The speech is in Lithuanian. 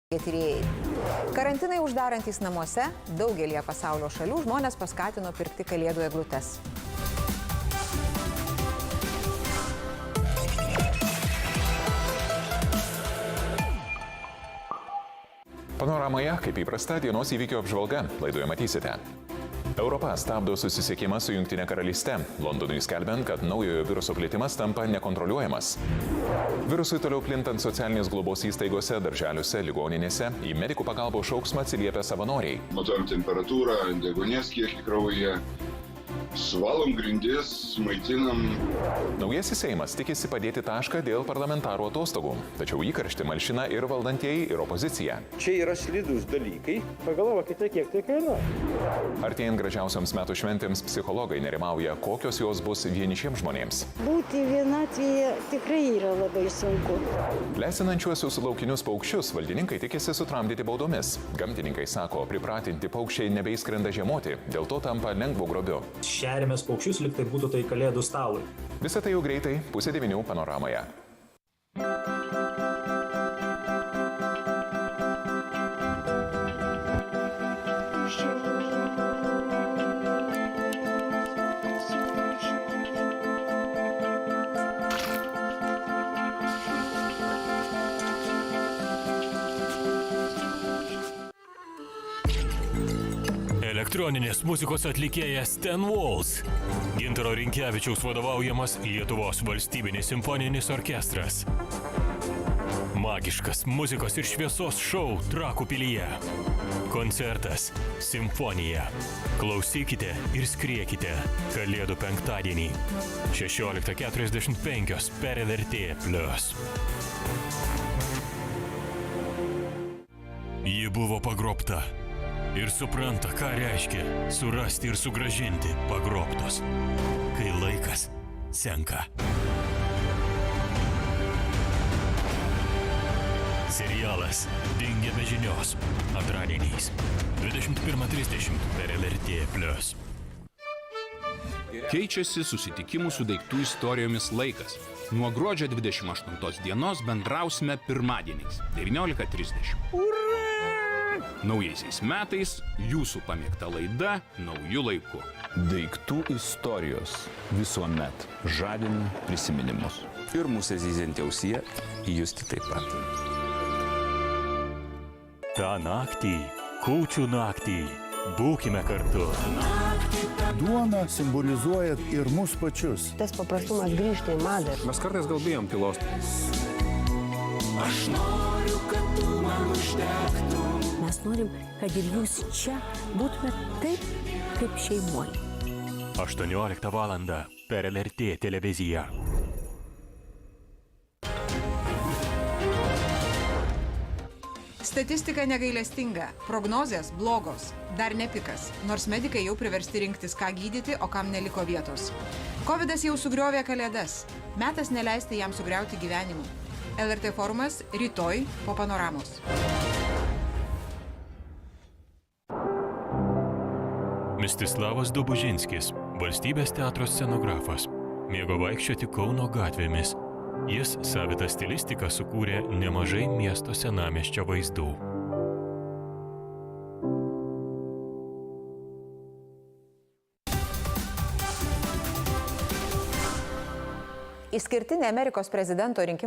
Tyrėjai. Karantinai uždarantys namuose, daugelie pasaulio šalių žmonės paskatino pirkti kalėdų eglutes. Panoramoje, kaip įprasta, dienos įvykio apžvalga. Laidoje matysite. Europa stabdo susisiekimą su Jungtine karalyste. Londonui skelbiant, kad naujojo viruso plitimas tampa nekontroliuojamas. Virusui toliau plintant socialinės globos įstaigose, darželiuose, ligoninėse, į medikų pagalbos šauksmą atsiliepia savanoriai. Matuojam temperatūrą, deguonies kiekį kraujyje, suvalom grindis, maitinam. Naujasis Seimas tikisi padėti tašką dėl parlamentarų atostogų, tačiau įkarštį malšina ir valdantieji, ir opozicija. Čia yra slidūs dalykai, pagalvokite, kiek tai kainuoja. Artėjant gražiausioms metų šventėms, psichologai nerimauja, kokios jos bus vienišiems žmonėms. Būti vienatvėje tikrai yra labai sunku. Lesinančiuosius laukinius paukščius valdininkai tikisi sutramdyti baudomis. Gamtininkai sako, pripratinti paukščiai nebeiskrenda žiemoti, dėl to tampa lengvu grobiu. Šeriamės paukščius, lyg tai būtų tai kalėdų stalui. Visą tai jau greitai, 8:30 panoramoje. Elektroninės muzikos atlikėjas Ten Walls. Gintaro Rinkevičiaus vadovaujamas Lietuvos valstybinis simfoninis orkestras. Magiškas muzikos ir šviesos šou Trakų pilyje. Koncertas Simfonija. Klausykite ir skriekite. Kalėdų penktadienį. 16:45 per LRT+. Ji buvo pagrobta. Ir supranta, ką reiškia surasti ir sugrąžinti pagrobtus, kai laikas senka. Serialas Dingę be žinios. Antradieniais 21:30 per LRT+. Keičiasi susitikimų su daiktų istorijomis laikas. Nuo gruodžio 28 dienos bendrausime pirmadieniais 19:30. Naujaisiais metais jūsų pamėgta laida naujų laikų. Daiktų istorijos visuomet žadina prisiminimus. Ir mūsų zyzianti ausyje justi taip pat. Ta naktį, kūčių naktį, būkime kartu. Duona simbolizuoja ir mus pačius. Tas paprastumas grįžta į madą. Mes kartais gal bijom tylos. Aš noriu, kad tu man užtektum. Mes norim, kad ir jūs čia būtumėt taip, kaip šeimoje. 18 valandą per LRT televiziją. Statistika negailestinga, prognozės blogos, dar ne pikas, nors medikai jau priversti rinktis, ką gydyti, o kam neliko vietos. Covidas jau sugriovė kalėdas, metas neleisti jam sugriauti gyvenimų. LRT forumas rytoj po panoramos. Mstislavas Dobužinskis, valstybės teatro scenografas, mėgo vaikščioti Kauno gatvėmis. Jis savitą stilistiką sukūrė nemažai miesto senamiesčio vaizdų. Išskirtinė Amerikos prezidento rinkimų